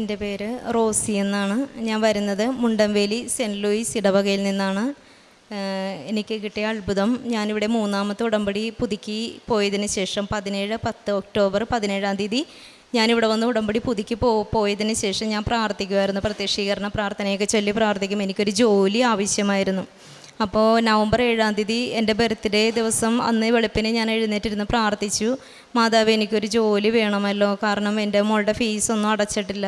എൻ്റെ പേര് റോസി എന്നാണ്. ഞാൻ വരുന്നത് മുണ്ടംവേലി സെൻറ്റ് ലൂയിസ് ഇടവകയിൽ നിന്നാണ്. എനിക്ക് കിട്ടിയ അത്ഭുതം, ഞാനിവിടെ 3ാമത്തെ ഉടമ്പടി പുതുക്കി പോയതിന് ശേഷം 17 ഒക്ടോബർ 17 ഞാനിവിടെ വന്ന് ഉടമ്പടി പുതുക്കി പോയതിന് ശേഷം ഞാൻ പ്രാർത്ഥിക്കുമായിരുന്നു. പ്രത്യക്ഷീകരണ പ്രാർത്ഥനയൊക്കെ ചൊല്ലി പ്രാർത്ഥിക്കും. എനിക്കൊരു ജോലി ആവശ്യമായിരുന്നു. അപ്പോൾ നവംബർ 7 എൻ്റെ ബർത്ത്ഡേ ദിവസം അന്ന് വെളുപ്പിന് ഞാൻ എഴുന്നേറ്റിരുന്ന് പ്രാർത്ഥിച്ചു. മാതാവ്, എനിക്കൊരു ജോലി വേണമല്ലോ, കാരണം എൻ്റെ മോളുടെ ഫീസൊന്നും അടച്ചിട്ടില്ല.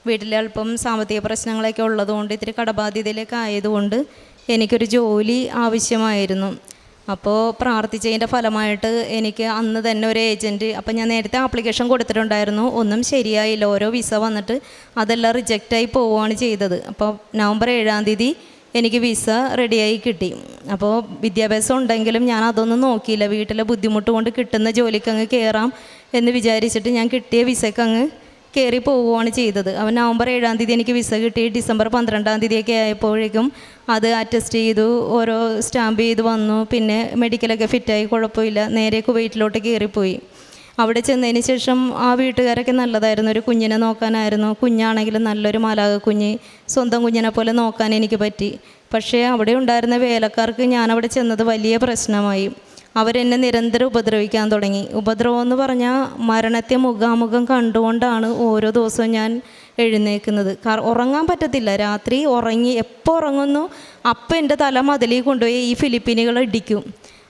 വീട്ടിൽ അല്പം സാമ്പത്തിക പ്രശ്നങ്ങളൊക്കെ ഉള്ളതുകൊണ്ട്, ഇത്തിരി കടബാധ്യതയിലൊക്കെ ആയതുകൊണ്ട് എനിക്കൊരു ജോലി ആവശ്യമായിരുന്നു. അപ്പോൾ പ്രാർത്ഥിച്ചതിൻ്റെ ഫലമായിട്ട് എനിക്ക് അന്ന് തന്നെ ഒരു ഏജൻറ്റ്, അപ്പം ഞാൻ നേരത്തെ ആപ്ലിക്കേഷൻ കൊടുത്തിട്ടുണ്ടായിരുന്നു, ഒന്നും ശരിയായില്ല. ഓരോ വിസ വന്നിട്ട് അതെല്ലാം റിജക്റ്റായി പോവുകയാണ് ചെയ്തത്. അപ്പോൾ നവംബർ 7 എനിക്ക് വിസ റെഡിയായി കിട്ടി. അപ്പോൾ വിദ്യാഭ്യാസം ഉണ്ടെങ്കിലും ഞാൻ അതൊന്നും നോക്കിയില്ല. വീട്ടിലെ ബുദ്ധിമുട്ട് കൊണ്ട് കിട്ടുന്ന ജോലിക്ക് അങ്ങ് കയറാം എന്ന് വിചാരിച്ചിട്ട് ഞാൻ കിട്ടിയ വിസയ്ക്ക് അങ്ങ് കയറി പോവുകയാണ് ചെയ്തത്. അപ്പോൾ നവംബർ 7 എനിക്ക് വിസ കിട്ടി. ഡിസംബർ 12 ആയപ്പോഴേക്കും അത് അറ്റസ്റ്റ് ചെയ്തു, ഓരോ സ്റ്റാമ്പ് ചെയ്ത് വന്നു. പിന്നെ മെഡിക്കലൊക്കെ ഫിറ്റായി, കുഴപ്പമില്ല. നേരെ കുവൈറ്റിലോട്ട് കയറിപ്പോയി. അവിടെ ചെന്നതിന് ശേഷം ആ വീട്ടുകാരൊക്കെ നല്ലതായിരുന്നു. ഒരു കുഞ്ഞിനെ നോക്കാനായിരുന്നു. കുഞ്ഞാണെങ്കിലും നല്ലൊരു മാലാഖ കുഞ്ഞ്, സ്വന്തം കുഞ്ഞിനെ പോലെ നോക്കാൻ എനിക്ക് പറ്റി. പക്ഷേ അവിടെ ഉണ്ടായിരുന്ന വേലക്കാർക്ക് ഞാനവിടെ ചെന്നത് വലിയ പ്രശ്നമായി. അവരെന്നെ നിരന്തരം ഉപദ്രവിക്കാൻ തുടങ്ങി. ഉപദ്രവം എന്ന് പറഞ്ഞാൽ മരണത്തെ മുഖാമുഖം കണ്ടുകൊണ്ടാണ് ഓരോ ദിവസവും ഞാൻ എഴുന്നേൽക്കുന്നത്. ഉറങ്ങാൻ പറ്റത്തില്ല. രാത്രി ഉറങ്ങി എപ്പോൾ ഉറങ്ങുന്നു അപ്പം എൻ്റെ തല മതിലിൽ കൊണ്ടുപോയി ഈ ഫിലിപ്പീനുകൾ ഇടിക്കും.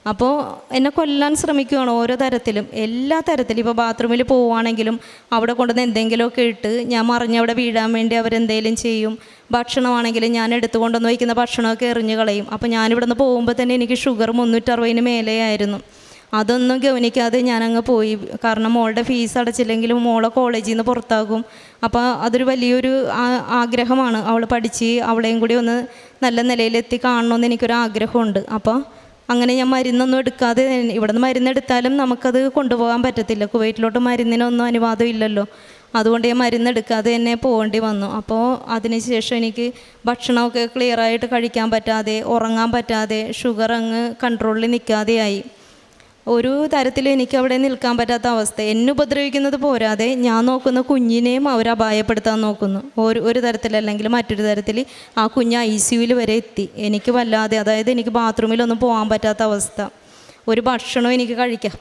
അപ്പോൾ എന്നെ കൊല്ലാൻ ശ്രമിക്കുകയാണ് ഓരോ തരത്തിലും, എല്ലാ തരത്തിലും. ഇപ്പോൾ ബാത്റൂമിൽ പോവുകയാണെങ്കിലും അവിടെ കൊണ്ടുവന്ന് എന്തെങ്കിലുമൊക്കെ ഇട്ട് ഞാൻ മറിഞ്ഞവിടെ വീഴാൻ വേണ്ടി അവരെന്തെങ്കിലും ചെയ്യും. ഭക്ഷണമാണെങ്കിലും ഞാൻ എടുത്തു കൊണ്ടുവന്ന് വയ്ക്കുന്ന ഭക്ഷണമൊക്കെ എറിഞ്ഞ് കളയും. അപ്പോൾ ഞാനിവിടെ നിന്ന് പോകുമ്പോൾ തന്നെ എനിക്ക് ഷുഗർ 360 മേലെയായിരുന്നു. അതൊന്നും ഗവനിക്കാതെ ഞാനങ്ങ് പോയി. കാരണം മോളുടെ ഫീസ് അടച്ചില്ലെങ്കിലും മോളെ കോളേജിൽ നിന്ന് പുറത്താകും. അപ്പോൾ അതൊരു വലിയൊരു ആഗ്രഹമാണ്. അവൾ പഠിച്ച് അവളെയും കൂടി ഒന്ന് നല്ല നിലയിലെത്തി കാണണമെന്ന് എനിക്കൊരു ആഗ്രഹമുണ്ട്. അപ്പോൾ അങ്ങനെ ഞാൻ മരുന്നൊന്നും എടുക്കാതെ, ഇവിടെ നിന്ന് മരുന്നെടുത്താലും നമുക്കത് കൊണ്ടുപോകാൻ പറ്റത്തില്ല. കുവൈറ്റിലോട്ട് മരുന്നിനൊന്നും അനുവാദം ഇല്ലല്ലോ. അതുകൊണ്ട് ഞാൻ മരുന്നെടുക്കാതെ തന്നെ പോകേണ്ടി വന്നു. അപ്പോൾ അതിനുശേഷം എനിക്ക് ഭക്ഷണമൊക്കെ ക്ലിയറായിട്ട് കഴിക്കാൻ പറ്റാതെ, ഉറങ്ങാൻ പറ്റാതെ, ഷുഗർ അങ്ങ് കൺട്രോളിൽ നിൽക്കാതെയായി. ഒരു തരത്തിലും എനിക്ക് അവിടെ നിൽക്കാൻ പറ്റാത്ത അവസ്ഥ. എന്നെ ഉപദ്രവിക്കുന്നത് പോരാതെ ഞാൻ നോക്കുന്ന കുഞ്ഞിനെയും അവർ അപായപ്പെടുത്താൻ നോക്കുന്നു. ഒരു തരത്തിലല്ലെങ്കിൽ മറ്റൊരു തരത്തിൽ ആ കുഞ്ഞ് ICUവിൽ വരെ എത്തി. എനിക്ക് വല്ലാതെ, അതായത് എനിക്ക് ബാത്റൂമിലൊന്നും പോകാൻ പറ്റാത്ത അവസ്ഥ. ഒരു ഭക്ഷണവും എനിക്ക് കഴിക്കാം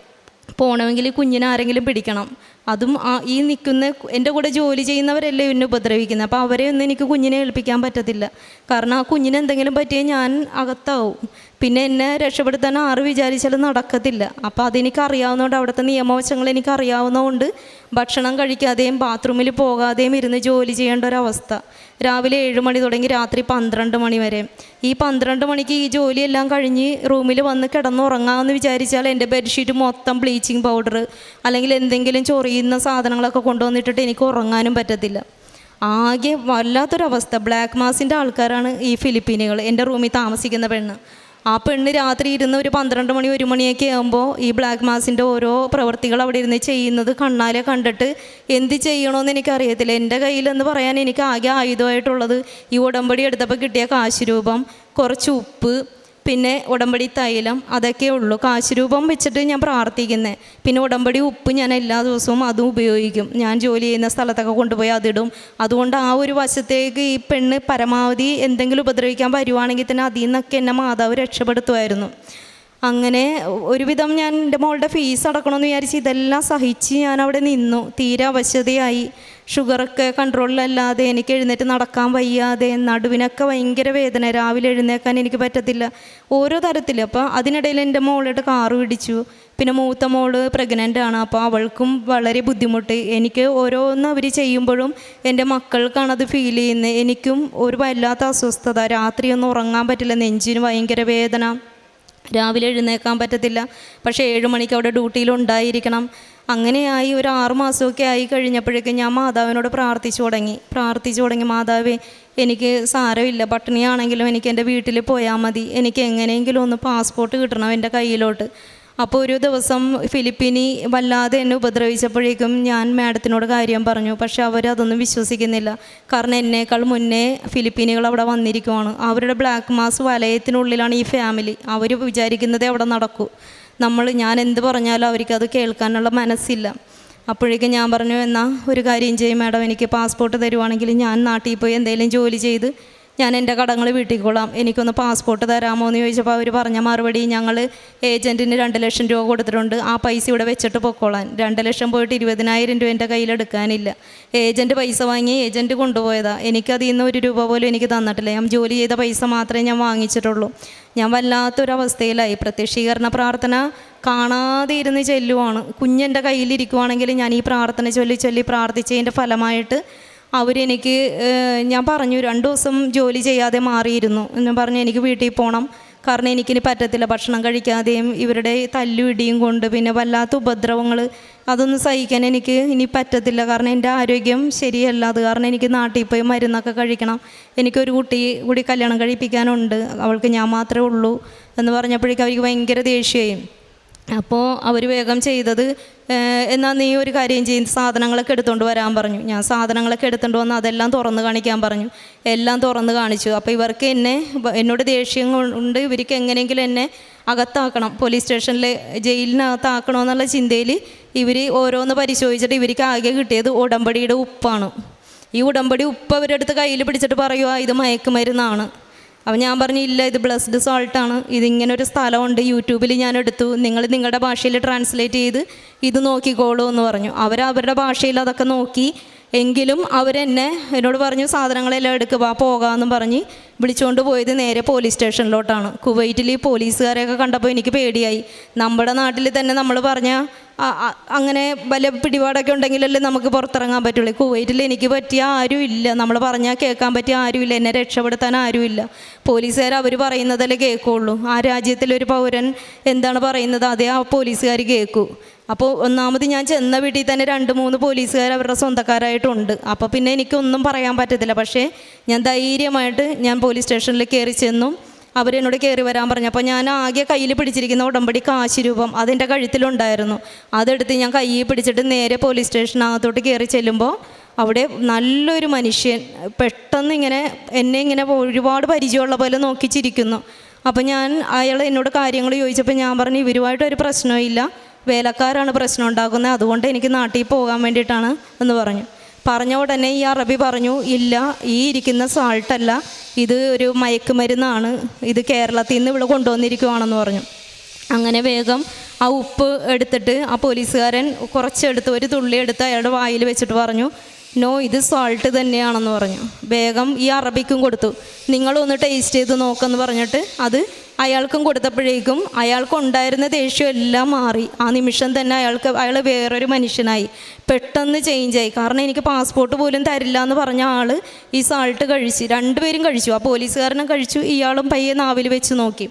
പോകണമെങ്കിൽ കുഞ്ഞിനെ ആരെങ്കിലും പിടിക്കണം. അതും ഈ നിൽക്കുന്ന എൻ്റെ കൂടെ ജോലി ചെയ്യുന്നവരല്ലേ എന്നെ ഉപദ്രവിക്കുന്നത്. അപ്പോൾ അവരെ ഒന്നും എനിക്ക് കുഞ്ഞിനെ ഏൽപ്പിക്കാൻ പറ്റത്തില്ല. കാരണം ആ കുഞ്ഞിന് എന്തെങ്കിലും പറ്റിയാൽ ഞാൻ അകത്താവും. പിന്നെ എന്നെ രക്ഷപ്പെടുത്താൻ ആറ് വിചാരിച്ചാലും നടക്കത്തില്ല. അപ്പോൾ അതെനിക്ക് അറിയാവുന്നതുകൊണ്ട്, അവിടുത്തെ നിയമവശങ്ങൾ എനിക്ക് അറിയാവുന്നതുകൊണ്ട് ഭക്ഷണം കഴിക്കാതെയും ബാത്റൂമിൽ പോകാതെയും ഇരുന്ന് ജോലി ചെയ്യേണ്ട ഒരവസ്ഥ. രാവിലെ 7 മണി തുടങ്ങി രാത്രി 12 മണി വരെ. ഈ 12 മണിക്ക് ഈ ജോലിയെല്ലാം കഴിഞ്ഞ് റൂമിൽ വന്ന് കിടന്നുറങ്ങാമെന്ന് വിചാരിച്ചാൽ എൻ്റെ ബെഡ്ഷീറ്റ് മൊത്തം ബ്ലീച്ചിങ് പൗഡർ അല്ലെങ്കിൽ എന്തെങ്കിലും ചൊറിയുന്ന സാധനങ്ങളൊക്കെ കൊണ്ടുവന്നിട്ടിട്ട് എനിക്ക് ഉറങ്ങാനും പറ്റത്തില്ല. ആകെ വല്ലാത്തൊരവസ്ഥ. ബ്ലാക്ക് മാസിൻ്റെ ആൾക്കാരാണ് ഈ ഫിലിപ്പീനുകൾ. എൻ്റെ റൂമിൽ താമസിക്കുന്ന പെണ്ണ്. ആ പെണ്ണ് രാത്രി ഇരുന്ന് ഒരു 12 മണി 1 മണിയൊക്കെ ആകുമ്പോൾ ഈ ബ്ലാക്ക് മാസിൻ്റെ ഓരോ പ്രവൃത്തികൾ അവിടെ ഇരുന്ന് ചെയ്യുന്നത് കണ്ണാലെ കണ്ടിട്ട് എന്ത് ചെയ്യണമെന്ന് എനിക്കറിയത്തില്ല. എൻ്റെ കയ്യിലെന്ന് പറയാൻ എനിക്ക് ആകെ ആയുധമായിട്ടുള്ളത് ഈ ഉടമ്പടി എടുത്തപ്പോൾ കിട്ടിയ കാശ് രൂപം, കുറച്ച് ഉപ്പ്, പിന്നെ ഉടമ്പടി തൈലം, അതൊക്കെ ഉള്ളൂ. കാശ് രൂപം വെച്ചിട്ട് ഞാൻ പ്രാർത്ഥിക്കുന്നത്. പിന്നെ ഉടമ്പടി ഉപ്പ് ഞാൻ എല്ലാ ദിവസവും അതും ഉപയോഗിക്കും. ഞാൻ ജോലി ചെയ്യുന്ന സ്ഥലത്തൊക്കെ കൊണ്ടുപോയി അതിടും. അതുകൊണ്ട് ആ ഒരു വശത്തേക്ക് ഈ പെണ്ണ് പരമാവധി എന്തെങ്കിലും ഉപദ്രവിക്കാൻ വരുവാണെങ്കിൽ തന്നെ അതിൽ നിന്നൊക്കെ എന്നെ മാതാവ് രക്ഷപ്പെടുത്തുമായിരുന്നു. അങ്ങനെ ഒരുവിധം ഞാൻ എൻ്റെ മോളുടെ ഫീസ് അടക്കണമെന്ന് വിചാരിച്ച് ഇതെല്ലാം സഹിച്ച് ഞാൻ അവിടെ നിന്നു. തീരെ അവശതയായി. ഷുഗറൊക്കെ കൺട്രോളിലല്ലാതെ എനിക്ക് എഴുന്നേറ്റ് നടക്കാൻ വയ്യാതെ, നടുവിനൊക്കെ ഭയങ്കര വേദന. രാവിലെ എഴുന്നേക്കാൻ എനിക്ക് പറ്റത്തില്ല, ഓരോ തരത്തിൽ. അപ്പോൾ അതിനിടയിൽ എൻ്റെ മോളായിട്ട് കാറ് പിടിച്ചു. പിന്നെ മൂത്ത മോള് പ്രഗ്നൻ്റ് ആണ്. അപ്പോൾ അവൾക്കും വളരെ ബുദ്ധിമുട്ട്. എനിക്ക് ഓരോന്ന് അവർ ചെയ്യുമ്പോഴും എൻ്റെ മക്കൾക്കാണത് ഫീൽ ചെയ്യുന്നത്. എനിക്കും ഒരു വല്ലാത്ത അസ്വസ്ഥത. രാത്രിയൊന്നും ഉറങ്ങാൻ പറ്റില്ല, നെഞ്ചിന് ഭയങ്കര വേദന, രാവിലെ എഴുന്നേക്കാൻ പറ്റത്തില്ല. പക്ഷേ 7 മണിക്ക് അവിടെ ഡ്യൂട്ടിയിലുണ്ടായിരിക്കണം. അങ്ങനെയായി ഒരു 6 മാസമൊക്കെ ആയി കഴിഞ്ഞപ്പോഴേക്കും ഞാൻ മാതാവിനോട് പ്രാർത്ഥിച്ചു തുടങ്ങി. മാതാവേ, എനിക്ക് സാരമില്ല, പട്ടിണിയാണെങ്കിലും എനിക്ക് എൻ്റെ വീട്ടിൽ പോയാൽ മതി. എനിക്ക് എങ്ങനെയെങ്കിലും ഒന്ന് പാസ്പോർട്ട് കിട്ടണം എൻ്റെ കയ്യിലോട്ട്. അപ്പോൾ ഒരു ദിവസം ഫിലിപ്പീനി വല്ലാതെ എന്നെ ഉപദ്രവിച്ചപ്പോഴേക്കും ഞാൻ മാഡത്തിനോട് കാര്യം പറഞ്ഞു. പക്ഷെ അവരതൊന്നും വിശ്വസിക്കുന്നില്ല. കാരണം എന്നേക്കാൾ മുന്നേ ഫിലിപ്പീനികൾ അവിടെ വന്നിരിക്കുവാണ്. അവരുടെ ബ്ലാക്ക് മാസ് വലയത്തിനുള്ളിലാണ് ഈ ഫാമിലി. അവർ വിചാരിക്കുന്നതേ അവിടെ നടക്കൂ. ഞാൻ എന്ത് പറഞ്ഞാലും അവർക്കത് കേൾക്കാനുള്ള മനസ്സില്ല. അപ്പോഴേക്കും ഞാൻ പറഞ്ഞു, എന്നാൽ ഒരു കാര്യം ചെയ്യും മാഡം, എനിക്ക് പാസ്പോർട്ട് തരുവാണെങ്കിൽ ഞാൻ നാട്ടിൽ പോയി എന്തെങ്കിലും ജോലി ചെയ്ത് ഞാൻ എൻ്റെ കടങ്ങൾ വീട്ടിക്കൊള്ളാം, എനിക്കൊന്ന് പാസ്പോർട്ട് തരാമോ എന്ന് ചോദിച്ചപ്പോൾ അവർ പറഞ്ഞ മറുപടി, ഞങ്ങൾ ഏജൻറ്റിന് 2 ലക്ഷം രൂപ കൊടുത്തിട്ടുണ്ട്, ആ പൈസ ഇവിടെ വെച്ചിട്ട് പൊക്കോളാൻ. 2 ലക്ഷം പോയിട്ട് 20,000 രൂപ എൻ്റെ കയ്യിലെടുക്കാനില്ല. ഏജൻറ്റ് പൈസ വാങ്ങി ഏജൻറ്റ് കൊണ്ടുപോയതാണ്. എനിക്കതിൽ നിന്ന് 1 രൂപ പോലും എനിക്ക് തന്നിട്ടില്ല. ഞാൻ ജോലി ചെയ്ത പൈസ മാത്രമേ ഞാൻ വാങ്ങിച്ചിട്ടുള്ളൂ. ഞാൻ വല്ലാത്തൊരവസ്ഥയിലായി. പ്രത്യക്ഷീകരണ പ്രാർത്ഥന കാണാതെ ഇരുന്ന് ചെല്ലുവാണ്. കുഞ്ഞെൻ്റെ കയ്യിലിരിക്കുവാണെങ്കിൽ ഞാൻ ഈ പ്രാർത്ഥന ചൊല്ലി പ്രാർത്ഥിച്ചതിൻ്റെ ഫലമായിട്ട് അവരെനിക്ക്, ഞാൻ പറഞ്ഞു 2 ദിവസം ജോലി ചെയ്യാതെ മാറിയിരുന്നു എന്ന് പറഞ്ഞു, എനിക്ക് വീട്ടിൽ പോകണം, കാരണം എനിക്കിനി പറ്റത്തില്ല, ഭക്ഷണം കഴിക്കാതെയും ഇവരുടെ തല്ലും ഇടിയും കൊണ്ട് പിന്നെ വല്ലാത്ത ഉപദ്രവങ്ങൾ, അതൊന്നും സഹിക്കാൻ എനിക്ക് ഇനി പറ്റത്തില്ല, കാരണം എൻ്റെ ആരോഗ്യം ശരിയല്ല. അത് കാരണം എനിക്ക് നാട്ടിൽ പോയി മരുന്നൊക്കെ കഴിക്കണം, എനിക്കൊരു കുട്ടി കൂടി കല്യാണം കഴിപ്പിക്കാനുണ്ട്, അവൾക്ക് ഞാൻ മാത്രമേ ഉള്ളൂ എന്ന് പറഞ്ഞപ്പോഴേക്കും അവർക്ക് ഭയങ്കര ദേഷ്യമായി. അപ്പോൾ അവർ വേഗം ചെയ്തത്, എന്നാൽ നീ ഒരു കാര്യം ചെയ്യും, സാധനങ്ങളൊക്കെ എടുത്തുകൊണ്ട് വരാൻ പറഞ്ഞു. ഞാൻ സാധനങ്ങളൊക്കെ എടുത്തുകൊണ്ട് വന്ന് അതെല്ലാം തുറന്ന് കാണിക്കാൻ പറഞ്ഞു. എല്ലാം തുറന്ന് കാണിച്ചു. അപ്പോൾ ഇവർക്ക് എന്നോട് ദേഷ്യം ഉണ്ട്, ഇവർക്ക് എങ്ങനെയെങ്കിലും എന്നെ അകത്താക്കണം, പോലീസ് സ്റ്റേഷനിൽ ജയിലിനകത്താക്കണമെന്നുള്ള ചിന്തയിൽ ഇവർ ഓരോന്ന് പരിശോധിച്ചിട്ട് ഇവർക്ക് ആകെ കിട്ടിയത് ഉടമ്പടിയുടെ ഉപ്പാണ്. ഈ ഉടമ്പടി ഉപ്പ് അവരുടെ അടുത്ത് കയ്യിൽ പിടിച്ചിട്ട് പറയുക, ഇത് മയക്കുമരുന്നാണ്. അപ്പോൾ ഞാൻ പറഞ്ഞു, ഇല്ല, ഇത് ബ്ലസ്ഡ് സോൾട്ടാണ്, ഇതിങ്ങനൊരു സ്ഥലമുണ്ട്, യൂട്യൂബിൽ ഞാൻ എടുത്തു, നിങ്ങൾ നിങ്ങളുടെ ഭാഷയിൽ ട്രാൻസ്ലേറ്റ് ചെയ്ത് ഇത് നോക്കിക്കോളൂ എന്ന് പറഞ്ഞു. അവരുടെ ഭാഷയിൽ അതൊക്കെ നോക്കി. എങ്കിലും എന്നോട് പറഞ്ഞു, സാധനങ്ങളെല്ലാം എടുക്കുക, പോകാമെന്നും പറഞ്ഞ് വിളിച്ചുകൊണ്ട് പോയത് നേരെ പോലീസ് സ്റ്റേഷനിലോട്ടാണ്. കുവൈറ്റിൽ ഈ പോലീസുകാരെയൊക്കെ കണ്ടപ്പോൾ എനിക്ക് പേടിയായി. നമ്മുടെ നാട്ടിൽ തന്നെ നമ്മൾ പറഞ്ഞാൽ അങ്ങനെ വല്ല പിടിപാടൊക്കെ ഉണ്ടെങ്കിലല്ലേ നമുക്ക് പുറത്തിറങ്ങാൻ പറ്റുള്ളൂ. കുവൈറ്റിൽ എനിക്ക് പറ്റിയ ആരും ഇല്ല, നമ്മൾ പറഞ്ഞാൽ കേൾക്കാൻ പറ്റിയ ആരുമില്ല, എന്നെ രക്ഷപ്പെടുത്താൻ ആരുമില്ല. പോലീസുകാർ അവർ പറയുന്നതല്ലേ കേൾക്കുള്ളൂ. ആ രാജ്യത്തിലൊരു പൗരൻ എന്താണ് പറയുന്നത് അതേ ആ പോലീസുകാർ കേൾക്കൂ. അപ്പോൾ ഒന്നാമത് ഞാൻ ചെന്ന വീട്ടിൽ തന്നെ 2-3 പോലീസുകാർ അവരുടെ സ്വന്തക്കാരായിട്ടുണ്ട്. അപ്പോൾ പിന്നെ എനിക്കൊന്നും പറയാൻ പറ്റത്തില്ല. പക്ഷേ ഞാൻ ധൈര്യമായിട്ട് ഞാൻ പോലീസ് സ്റ്റേഷനിൽ കയറി ചെന്നു. അവരെന്നോട് കയറി വരാൻ പറഞ്ഞു. അപ്പോൾ ഞാൻ ആകെ കയ്യിൽ പിടിച്ചിരിക്കുന്ന ഉടമ്പടി കാശ് രൂപം അതെൻ്റെ കഴുത്തിലുണ്ടായിരുന്നു. അതെടുത്ത് ഞാൻ കയ്യിൽ പിടിച്ചിട്ട് നേരെ പോലീസ് സ്റ്റേഷനകത്തോട്ട് കയറി ചെല്ലുമ്പോൾ അവിടെ നല്ലൊരു മനുഷ്യൻ പെട്ടെന്ന് എന്നെ ഇങ്ങനെ ഒരുപാട് പരിചയമുള്ള പോലെ നോക്കിച്ചിരിക്കുന്നു. അപ്പോൾ അയാൾ എന്നോട് കാര്യങ്ങൾ ചോദിച്ചപ്പോൾ ഞാൻ പറഞ്ഞു, ഇവരുമായിട്ടൊരു പ്രശ്നമില്ല, വേലക്കാരാണ് പ്രശ്നം ഉണ്ടാക്കുന്നത്, അതുകൊണ്ട് എനിക്ക് നാട്ടിൽ പോകാൻ വേണ്ടിയിട്ടാണ് എന്ന് പറഞ്ഞു. പറഞ്ഞ ഉടനെ ഈ അറബി പറഞ്ഞു, ഇല്ല, ഈ ഇരിക്കുന്ന സാൾട്ടല്ല, ഇത് ഒരു മയക്കുമരുന്നാണ്, ഇത് കേരളത്തിൽ നിന്ന് ഇവിടെ കൊണ്ടുവന്നിരിക്കുവാണെന്ന് പറഞ്ഞു. അങ്ങനെ വേഗം ആ ഉപ്പ് എടുത്തിട്ട് ആ പോലീസുകാരൻ കുറച്ചെടുത്ത് ഒരു തുള്ളി എടുത്ത് അയാളുടെ വായിൽ വെച്ചിട്ട് പറഞ്ഞു, നോ, ഇത് സോൾട്ട് തന്നെയാണെന്ന് പറഞ്ഞു. വേഗം ഈ അറബിക്കും കൊടുത്തു. നിങ്ങളൊന്ന് ടേസ്റ്റ് ചെയ്ത് നോക്കെന്ന് പറഞ്ഞിട്ട് അത് അയാൾക്കും കൊടുത്തപ്പോഴേക്കും അയാൾക്കുണ്ടായിരുന്ന ദേഷ്യം എല്ലാം മാറി. ആ നിമിഷം തന്നെ അയാൾ വേറൊരു മനുഷ്യനായി, പെട്ടെന്ന് ചേഞ്ചായി. കാരണം എനിക്ക് പാസ്പോർട്ട് പോലും തരില്ല എന്ന് പറഞ്ഞ ആൾ ഈ സാൾട്ട് കഴിച്ച്, 2 പേരും കഴിച്ചു. ആ പോലീസുകാരനും കഴിച്ചു, ഇയാളും പയ്യെ നാവിൽ വെച്ച് നോക്കി.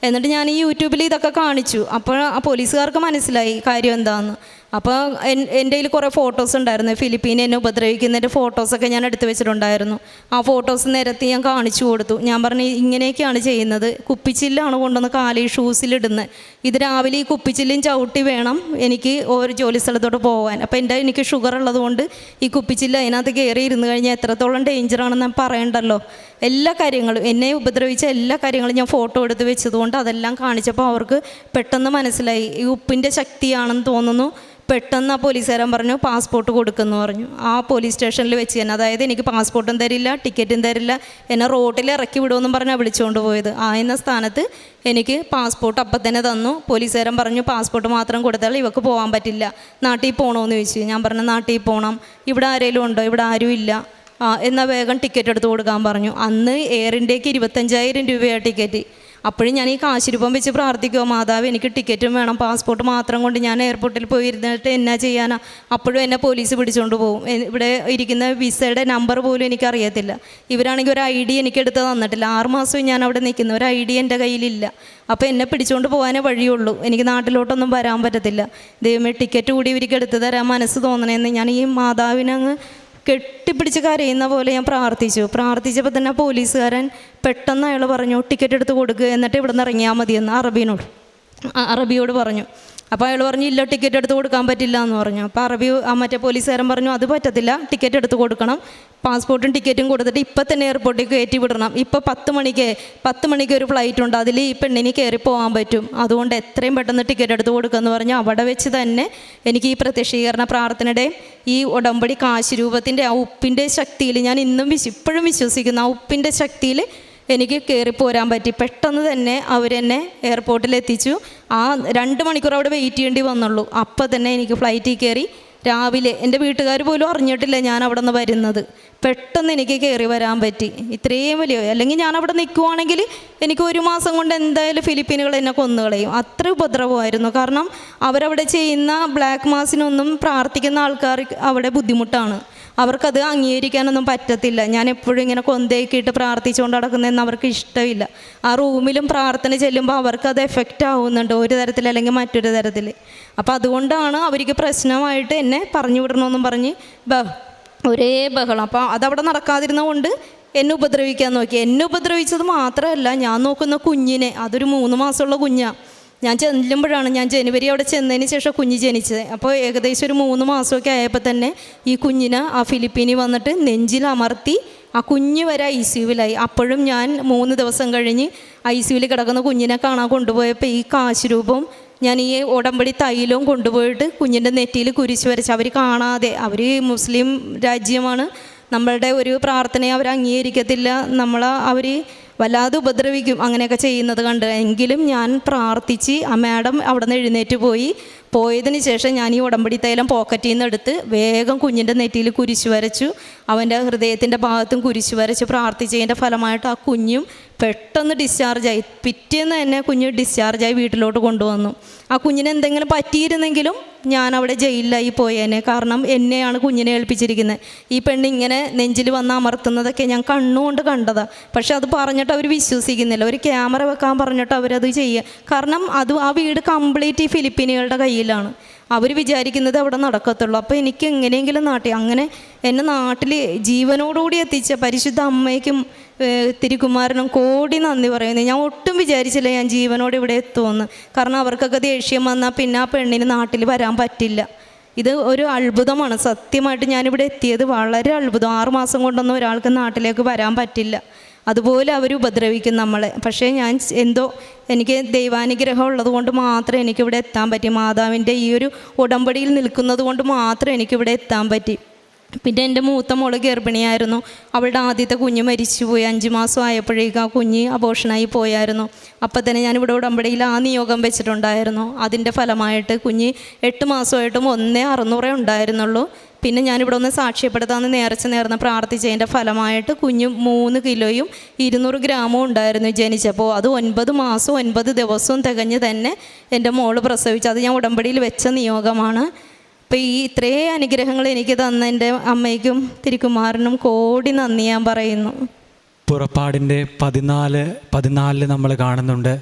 എന്നിട്ട് ഞാൻ ഈ യൂട്യൂബിൽ ഇതൊക്കെ കാണിച്ചു. അപ്പോൾ ആ പോലീസുകാർക്ക് മനസ്സിലായി കാര്യം എന്താണെന്ന്. അപ്പോൾ എൻ്റെ കയ്യിൽ കുറേ ഫോട്ടോസ് ഉണ്ടായിരുന്നു. ഫിലിപ്പീനെ എന്നെ ഉപദ്രവിക്കുന്നതിൻ്റെ ഫോട്ടോസൊക്കെ ഞാൻ എടുത്തു വെച്ചിട്ടുണ്ടായിരുന്നു. ആ ഫോട്ടോസ് നിരത്തി ഞാൻ കാണിച്ചു കൊടുത്തു. ഞാൻ പറഞ്ഞു, ഇങ്ങനെയൊക്കെയാണ് ചെയ്യുന്നത്, കുപ്പിച്ചില്ലാണ് കൊണ്ടുവന്ന് കാലിൽ ഷൂസിലിടുന്നത്, ഇത് രാവിലെ ഈ കുപ്പിച്ചില്ലും ചവിട്ടി വേണം എനിക്ക് ഓരോ ജോലി സ്ഥലത്തോട്ട് പോകാൻ. അപ്പോൾ എനിക്ക് ഷുഗർ ഉള്ളതുകൊണ്ട് ഈ കുപ്പിച്ചില്ല അതിനകത്ത് കയറി ഇരുന്ന് കഴിഞ്ഞാൽ എത്രത്തോളം ഡേഞ്ചറാണെന്ന് ഞാൻ പറയണ്ടല്ലോ. എല്ലാ കാര്യങ്ങളും, എന്നെ ഉപദ്രവിച്ച എല്ലാ കാര്യങ്ങളും ഞാൻ ഫോട്ടോ എടുത്ത് വെച്ചതുകൊണ്ട് അതെല്ലാം കാണിച്ചപ്പോൾ അവർക്ക് പെട്ടെന്ന് മനസ്സിലായി ഈ ഉപ്പിൻ്റെ ശക്തിയാണെന്ന് തോന്നുന്നു. പെട്ടെന്ന് ആ പോലീസുകാരൻ പറഞ്ഞു, പാസ്പോർട്ട് കൊടുക്കുമെന്ന് പറഞ്ഞു. ആ പോലീസ് സ്റ്റേഷനിൽ വെച്ച് തന്നെ, അതായത് എനിക്ക് പാസ്പോർട്ടും തരില്ല, ടിക്കറ്റും തരില്ല, എന്നെ റോഡിൽ ഇറക്കി വിടുമെന്നും പറഞ്ഞാൽ വിളിച്ചുകൊണ്ട് പോയത്. എന്ന സ്ഥാനത്ത് എനിക്ക് പാസ്പോർട്ട് അപ്പം തന്നെ തന്നു. പോലീസുകാരൻ പറഞ്ഞു, പാസ്പോർട്ട് മാത്രം കൊടുത്താൽ ഇവർക്ക് പോകാൻ പറ്റില്ല, നാട്ടിൽ പോകണമെന്ന് ചോദിച്ചു. ഞാൻ പറഞ്ഞു, നാട്ടിൽ പോകണം, ഇവിടെ ആരെങ്കിലും ഉണ്ടോ? ഇവിടെ ആരും ഇല്ല. എന്നാൽ വേഗം ടിക്കറ്റ് എടുത്ത് കൊടുക്കാൻ പറഞ്ഞു. അന്ന് എയർ ഇന്ത്യക്ക് 25,000 രൂപയാണ് ടിക്കറ്റ്. അപ്പോഴും ഞാൻ ഈ കാശ് രൂപം വെച്ച് പ്രാർത്ഥിക്കുമോ, മാതാവ് എനിക്ക് ടിക്കറ്റും വേണം, പാസ്പോർട്ട് മാത്രം കൊണ്ട് ഞാൻ എയർപോർട്ടിൽ പോയി ഇരുന്നിട്ട് എന്നാ ചെയ്യാനാ? അപ്പോഴും എന്നെ പോലീസ് പിടിച്ചുകൊണ്ട് പോകും. ഇവിടെ ഇരിക്കുന്ന വിസയുടെ നമ്പർ പോലും എനിക്കറിയത്തില്ല. ഇവരാണെങ്കിൽ ഒരു ID എനിക്കെടുത്ത് തന്നിട്ടില്ല. 6 മാസവും ഞാൻ അവിടെ നിൽക്കുന്നു, ഒരു ID എൻ്റെ കയ്യിലില്ല. അപ്പോൾ എന്നെ പിടിച്ചുകൊണ്ട് പോകാനേ വഴിയുള്ളൂ, എനിക്ക് നാട്ടിലോട്ടൊന്നും വരാൻ പറ്റത്തില്ല. ദൈവമേ, ടിക്കറ്റ് കൂടി ഇവർക്ക് എടുത്ത് തരാൻ മനസ്സ് തോന്നണേന്ന് ഞാൻ ഈ മാതാവിനങ്ങ് കെട്ടിപ്പിടിച്ച് കരയുന്ന പോലെ ഞാൻ പ്രാർത്ഥിച്ചപ്പോൾ തന്നെ പോലീസുകാരൻ പെട്ടെന്ന് അയാൾ പറഞ്ഞു, ടിക്കറ്റ് എടുത്ത് കൊടുക്കുക, എന്നിട്ട് ഇവിടെ നിന്ന് ഇറങ്ങിയാൽ മതിയെന്ന് അറബിയോട് പറഞ്ഞു. അപ്പോൾ അയാൾ പറഞ്ഞു ഇല്ല, ടിക്കറ്റ് എടുത്ത് കൊടുക്കാൻ പറ്റില്ല എന്ന് പറഞ്ഞു. അപ്പോൾ മറ്റേ പോലീസുകാരൻ പറഞ്ഞു അത് പറ്റത്തില്ല, ടിക്കറ്റ് എടുത്ത് കൊടുക്കണം, പാസ്പോർട്ടും ടിക്കറ്റും കൊടുത്തിട്ട് ഇപ്പം തന്നെ എയർപോർട്ടിൽ കയറ്റി വിടണം. ഇപ്പോൾ 10 മണിക്ക് ഒരു ഫ്ലൈറ്റ് ഉണ്ട്, അതിൽ ഈ പെണ്ണിന് കയറി പോകാൻ പറ്റും, അതുകൊണ്ട് എത്രയും പെട്ടെന്ന് ടിക്കറ്റ് എടുത്ത് കൊടുക്കുമെന്ന് പറഞ്ഞു. അവിടെ വെച്ച് തന്നെ എനിക്ക് ഈ പ്രത്യക്ഷീകരണ പ്രാർത്ഥനയുടെ ഈ ഉടമ്പടി കാശ് രൂപത്തിൻ്റെ ആ ഉപ്പിൻ്റെ ശക്തിയിൽ ഞാൻ ഇപ്പോഴും വിശ്വസിക്കുന്നു. ആ ഉപ്പിൻ്റെ ശക്തിയിൽ എനിക്ക് കയറിപ്പോരാൻ പറ്റി. പെട്ടെന്ന് തന്നെ അവരെന്നെ എയർപോർട്ടിൽ എത്തിച്ചു. ആ 2 മണിക്കൂർ അവിടെ വെയിറ്റ് ചെയ്യേണ്ടി വന്നുള്ളൂ. അപ്പം തന്നെ എനിക്ക് ഫ്ലൈറ്റിൽ കയറി രാവിലെ, എൻ്റെ വീട്ടുകാർ പോലും അറിഞ്ഞിട്ടില്ല ഞാൻ അവിടെ നിന്ന് വരുന്നത്. പെട്ടെന്ന് എനിക്ക് കയറി വരാൻ പറ്റി. ഇത്രയും വലിയ, അല്ലെങ്കിൽ ഞാൻ അവിടെ നിൽക്കുവാണെങ്കിൽ എനിക്ക് 1 മാസം കൊണ്ട് എന്തായാലും ഫിലിപ്പീനുകൾ എന്നെ കൊന്നുകളയും. അത്ര ഉപദ്രവമായിരുന്നു. കാരണം അവരവിടെ ചെയ്യുന്ന ബ്ലാക്ക് മാസിനൊന്നും പ്രാർത്ഥിക്കുന്ന ആൾക്കാർ അവിടെ ബുദ്ധിമുട്ടാണ്. അവർക്കത് അംഗീകരിക്കാനൊന്നും പറ്റത്തില്ല. ഞാൻ എപ്പോഴും ഇങ്ങനെ കൊന്തയൊക്കെയിട്ട് പ്രാർത്ഥിച്ചുകൊണ്ട് നടക്കുന്നതെന്ന് അവർക്ക് ഇഷ്ടമില്ല. ആ റൂമിലും പ്രാർത്ഥന ചെല്ലുമ്പോൾ അവർക്കത് എഫക്റ്റ് ആവുന്നുണ്ട് ഒരു തരത്തിൽ അല്ലെങ്കിൽ മറ്റൊരു തരത്തിൽ. അപ്പോൾ അതുകൊണ്ടാണ് അവർക്ക് പ്രശ്നമായിട്ട് എന്നെ പറഞ്ഞു വിടണമെന്നും പറഞ്ഞ് ഒരേ ബഹളം. അപ്പോൾ അതവിടെ നടക്കാതിരുന്നതുകൊണ്ട് എന്നെ ഉപദ്രവിക്കാൻ നോക്കി. എന്നെ ഉപദ്രവിച്ചത് മാത്രമല്ല, ഞാൻ നോക്കുന്ന കുഞ്ഞിനെ, അതൊരു 3 മാസമുള്ള കുഞ്ഞാണ്. ഞാൻ ചെല്ലുമ്പോഴാണ്, ഞാൻ ജനുവരി അവിടെ ചെന്നതിന് ശേഷം കുഞ്ഞ് ജനിച്ചത്. അപ്പോൾ ഏകദേശം ഒരു 3 മാസമൊക്കെ ആയപ്പോൾ തന്നെ ഈ കുഞ്ഞിനെ ആ ഫിലിപ്പീനിൽ വന്നിട്ട് നെഞ്ചിൽ അമർത്തി ആ കുഞ്ഞ് വരെ ICUവിലായി. അപ്പോഴും ഞാൻ 3 ദിവസം കഴിഞ്ഞ് ICUവിൽ കിടക്കുന്ന കുഞ്ഞിനെ കാണാൻ കൊണ്ടുപോയപ്പോൾ ഈ കാശ് രൂപം ഞാൻ ഈ ഉടമ്പടി തൈലവും കൊണ്ടുപോയിട്ട് കുഞ്ഞിൻ്റെ നെറ്റിയിൽ കുരിശ് വരച്ച്, അവർ കാണാതെ, അവർ മുസ്ലിം രാജ്യമാണ്, നമ്മളുടെ ഒരു പ്രാർത്ഥനയെ അവർ അംഗീകരിക്കത്തില്ല, അവർ വല്ലാതെ ഉപദ്രവിക്കും അങ്ങനെയൊക്കെ ചെയ്യുന്നത് കണ്ട്. എങ്കിലും ഞാൻ പ്രാർത്ഥിച്ച് ആ മാഡം അവിടെ നിന്ന് എഴുന്നേറ്റ് പോയതിന് ശേഷം ഞാൻ ഈ ഉടമ്പടി തൈലം പോക്കറ്റിൽ നിന്ന് എടുത്ത് വേഗം കുഞ്ഞിൻ്റെ നെറ്റിയിൽ കുരിശ് വരച്ചു, അവൻ്റെ ഹൃദയത്തിൻ്റെ ഭാഗത്തും കുരിശ് വരച്ച് പ്രാർത്ഥിച്ചതിൻ്റെ ഫലമായിട്ട് ആ കുഞ്ഞും പെട്ടെന്ന് ഡിസ്ചാർജായി. പിറ്റേന്ന് തന്നെ കുഞ്ഞ് ഡിസ്ചാർജായി വീട്ടിലോട്ട് കൊണ്ടുവന്നു. ആ കുഞ്ഞിന് എന്തെങ്കിലും പറ്റിയിരുന്നെങ്കിലും ഞാൻ അവിടെ ജയിലിലായി പോയേനെ. കാരണം എന്നെയാണ് കുഞ്ഞിനെ ഏൽപ്പിച്ചിരിക്കുന്നത്. ഈ പെണ്ണിങ്ങനെ നെഞ്ചിൽ വന്ന് അമർത്തുന്നതൊക്കെ ഞാൻ കണ്ണുകൊണ്ട് കണ്ടതാണ്. പക്ഷെ അത് പറഞ്ഞിട്ട് അവർ വിശ്വസിക്കുന്നില്ല. ഒരു ക്യാമറ വെക്കാൻ പറഞ്ഞിട്ട് അവരത് ചെയ്യുക. കാരണം ആ വീട് കംപ്ലീറ്റ് ഈ ഫിലിപ്പീനുകളുടെ കയ്യിലാണ്. അവർ വിചാരിക്കുന്നത് അവിടെ നടക്കത്തുള്ളൂ. അപ്പോൾ എനിക്ക് എങ്ങനെയെങ്കിലും അങ്ങനെ എന്നെ നാട്ടിൽ ജീവനോടുകൂടി എത്തിച്ച പരിശുദ്ധ അമ്മയ്ക്കും തിരുക്കുമാരനും കോടി നന്ദി പറയുന്നത്. ഞാൻ ഒട്ടും വിചാരിച്ചില്ല ഞാൻ ജീവനോട് ഇവിടെ എത്തുമെന്ന്. കാരണം അവർക്കൊക്കെ ദേഷ്യം വന്നാൽ പിന്നെ ആ പെണ്ണിന് നാട്ടിൽ വരാൻ പറ്റില്ല. ഇത് ഒരു അത്ഭുതമാണ്. സത്യമായിട്ട് ഞാനിവിടെ എത്തിയത് വളരെ അത്ഭുതം. 6 മാസം കൊണ്ടൊന്നും ഒരാൾക്ക് നാട്ടിലേക്ക് വരാൻ പറ്റില്ല. അതുപോലെ അവർ ഉപദ്രവിക്കും നമ്മളെ. പക്ഷേ ഞാൻ എനിക്ക് ദൈവാനുഗ്രഹം ഉള്ളത് കൊണ്ട് മാത്രമേ എനിക്കിവിടെ എത്താൻ പറ്റി. മാതാവിൻ്റെ ഈ ഒരു ഉടമ്പടിയിൽ നിൽക്കുന്നത് കൊണ്ട് മാത്രമേ എനിക്കിവിടെ എത്താൻ പറ്റി. പിന്നെ എൻ്റെ മൂത്ത മോള് ഗർഭിണിയായിരുന്നു. അവളുടെ ആദ്യത്തെ കുഞ്ഞ് മരിച്ചുപോയി. 5 മാസം ആയപ്പോഴേക്കും ആ കുഞ്ഞ് അബോർഷനായി പോയായിരുന്നു. അപ്പം തന്നെ ഞാനിവിടെ ഉടമ്പടിയിൽ ആ നിയോഗം വെച്ചിട്ടുണ്ടായിരുന്നു. അതിൻ്റെ ഫലമായിട്ട് കുഞ്ഞ് 8 മാസമായിട്ടും 1,600 ഉണ്ടായിരുന്നുള്ളൂ. പിന്നെ ഞാനിവിടെ ഒന്ന് സാക്ഷ്യപ്പെടുത്താമെന്ന് നേർന്ന പ്രാർത്ഥിച്ചതിൻ്റെ ഫലമായിട്ട് കുഞ്ഞ് 3 കിലോയും 200 ഗ്രാമും ഉണ്ടായിരുന്നു ജനിച്ചപ്പോൾ. അത് 9 മാസവും 9 ദിവസവും തികഞ്ഞ് തന്നെ എൻ്റെ മോള് പ്രസവിച്ചു. അത് ഞാൻ ഉടമ്പടിയിൽ വെച്ച നിയോഗമാണ്. അപ്പോൾ ഈ ഇത്രയും അനുഗ്രഹങ്ങൾ എനിക്ക് തന്ന എൻ്റെ അമ്മയ്ക്കും തിരുക്കുമാരനും കോടി നന്ദി ഞാൻ പറയുന്നു. പുറപ്പാടിൻ്റെ 14 നമ്മൾ കാണുന്നുണ്ട്,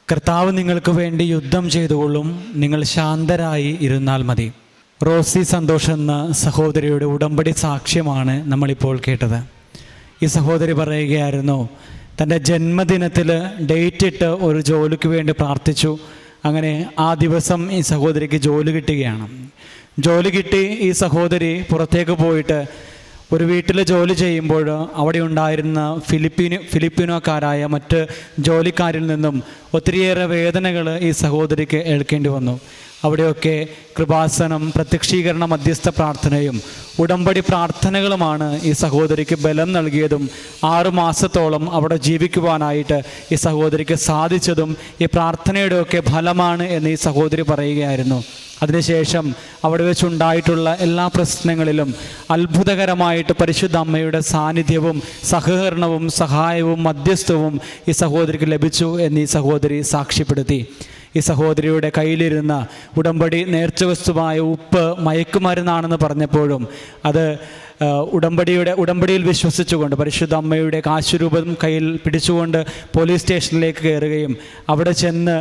കർത്താവ് നിങ്ങൾക്ക് വേണ്ടി യുദ്ധം ചെയ്തുകൊള്ളും, നിങ്ങൾ ശാന്തരായി ഇരുന്നാൽ മതി. റോസി സന്തോഷ് എന്ന സഹോദരിയുടെ ഉടമ്പടി സാക്ഷ്യമാണ് നമ്മളിപ്പോൾ കേട്ടത്. ഈ സഹോദരി പറയുകയായിരുന്നു, തൻ്റെ ജന്മദിനത്തിൽ ഡേറ്റ് ഇട്ട് ഒരു ജോലിക്ക് വേണ്ടി പ്രാർത്ഥിച്ചു. അങ്ങനെ ആ ദിവസം ഈ സഹോദരിക്ക് ജോലി കിട്ടുകയാണ്. ജോലി കിട്ടി ഈ സഹോദരി പുറത്തേക്ക് പോയിട്ട് ഒരു വീട്ടിൽ ജോലി ചെയ്യുമ്പോൾ അവിടെ ഉണ്ടായിരുന്ന ഫിലിപ്പീനോക്കാരായ മറ്റ് ജോലിക്കാരിൽ നിന്നും ഒത്തിരിയേറെ വേദനകൾ ഈ സഹോദരിക്ക് ഏൽക്കേണ്ടി വന്നു. അവിടെയൊക്കെ കൃപാസനം, പ്രത്യക്ഷീകരണ മധ്യസ്ഥ പ്രാർത്ഥനയും ഉടമ്പടി പ്രാർത്ഥനകളുമാണ് ഈ സഹോദരിക്ക് ബലം നൽകിയതും 6 മാസത്തോളം അവിടെ ജീവിക്കുവാനായിട്ട് ഈ സഹോദരിക്ക് സാധിച്ചതും ഈ പ്രാർത്ഥനയുടെയൊക്കെ ഫലമാണ് എന്ന് ഈ സഹോദരി പറയുകയായിരുന്നു. അതിനുശേഷം അവിടെ വെച്ചുണ്ടായിട്ടുള്ള എല്ലാ പ്രശ്നങ്ങളിലും അത്ഭുതകരമായിട്ട് പരിശുദ്ധ അമ്മയുടെ സാന്നിധ്യവും സഹകരണവും സഹായവും മധ്യസ്ഥവും ഈ സഹോദരിക്ക് ലഭിച്ചു എന്ന് ഈ സഹോദരി സാക്ഷ്യപ്പെടുത്തി. ഈ സഹോദരിയുടെ കയ്യിലിരുന്ന ഉടമ്പടി നേർച്ചവസ്തുവായ ഉപ്പ് മയക്കുമരുന്നാണെന്ന് പറഞ്ഞപ്പോഴും അത് ഉടമ്പടിയിൽ വിശ്വസിച്ചുകൊണ്ട് പരിശുദ്ധ അമ്മയുടെ കാശുരൂപം കയ്യിൽ പിടിച്ചുകൊണ്ട് പോലീസ് സ്റ്റേഷനിലേക്ക് കയറുകയും അവിടെ ചെന്ന്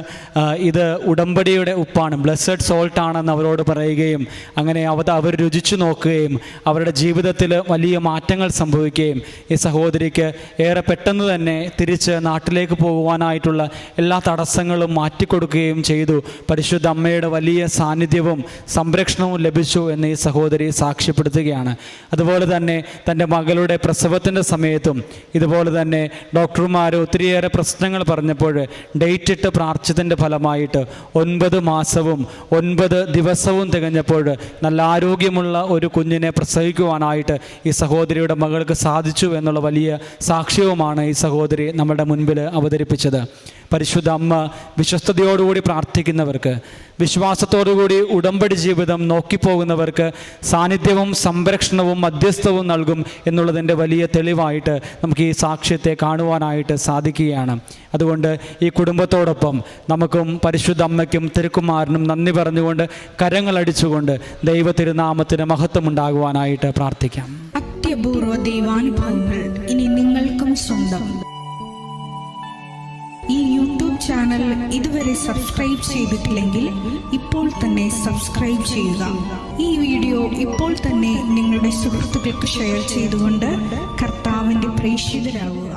ഇത് ഉടമ്പടിയുടെ ഉപ്പാണ്, ബ്ലെസ്സഡ് സോൾട്ട് ആണെന്ന് അവരോട് പറയുകയും അങ്ങനെ അവർ രുചിച്ചു നോക്കുകയും അവരുടെ ജീവിതത്തിൽ വലിയ മാറ്റങ്ങൾ സംഭവിക്കുകയും ഈ സഹോദരിക്ക് ഏറെ പെട്ടെന്ന് തന്നെ തിരിച്ച് നാട്ടിലേക്ക് പോകുവാനായിട്ടുള്ള എല്ലാ തടസ്സങ്ങളും മാറ്റിക്കൊടുക്കുകയും ചെയ്തു. പരിശുദ്ധ അമ്മയുടെ വലിയ സാന്നിധ്യവും സംരക്ഷണവും ലഭിച്ചു എന്ന് ഈ സഹോദരി സാക്ഷ്യപ്പെടുത്തുകയാണ്. അതുപോലെ തന്നെ തൻ്റെ മകളുടെ പ്രസവത്തിൻ്റെ സമയത്തും ഇതുപോലെ തന്നെ ഡോക്ടർമാർ ഒത്തിരിയേറെ പ്രശ്നങ്ങൾ പറഞ്ഞപ്പോൾ ഡേറ്റ് ഇട്ട് പ്രാർത്ഥിച്ചതിൻ്റെ ഫലമായിട്ട് 9 മാസവും 9 ദിവസവും തികഞ്ഞപ്പോൾ നല്ല ആരോഗ്യമുള്ള ഒരു കുഞ്ഞിനെ പ്രസവിക്കുവാനായിട്ട് ഈ സഹോദരിയുടെ മകൾക്ക് സാധിച്ചു എന്നുള്ള വലിയ സാക്ഷ്യവുമാണ് ഈ സഹോദരി നമ്മുടെ മുൻപിൽ അവതരിപ്പിച്ചത്. പരിശുദ്ധ അമ്മ വിശ്വസ്തയോടുകൂടി പ്രാർത്ഥിക്കുന്നവർക്ക്, വിശ്വാസത്തോടുകൂടി ഉടമ്പടി ജീവിതം നോക്കിപ്പോകുന്നവർക്ക് സാന്നിധ്യവും സംരക്ഷണവും മധ്യസ്ഥവും നൽകും എന്നുള്ളതിൻ്റെ വലിയ തെളിവായിട്ട് നമുക്ക് ഈ സാക്ഷ്യത്തെ കാണുവാനായിട്ട് സാധിക്കുകയാണ്. അതുകൊണ്ട് ഈ കുടുംബത്തോടൊപ്പം നമുക്കും പരിശുദ്ധ അമ്മയ്ക്കും തിരുക്കുമാരനും നന്ദി പറഞ്ഞുകൊണ്ട് കരങ്ങളടിച്ചുകൊണ്ട് ദൈവ തിരുനാമത്തിന് മഹത്വം ഉണ്ടാകുവാനായിട്ട് പ്രാർത്ഥിക്കാം. അത്യപൂർവ ദൈവാനുഭവങ്ങൾ ഇനി നിങ്ങൾക്കും സ്വന്തം. ഈ യൂട്യൂബ് ചാനൽ ഇതുവരെ സബ്സ്ക്രൈബ് ചെയ്തിട്ടില്ലെങ്കിൽ ഇപ്പോൾ തന്നെ സബ്സ്ക്രൈബ് ചെയ്യുക. ഈ വീഡിയോ ഇപ്പോൾ തന്നെ നിങ്ങളുടെ സുഹൃത്തുക്കൾക്ക് ഷെയർ ചെയ്തുകൊണ്ട് കർത്താവിൻ്റെ പ്രേക്ഷിതരാകുക.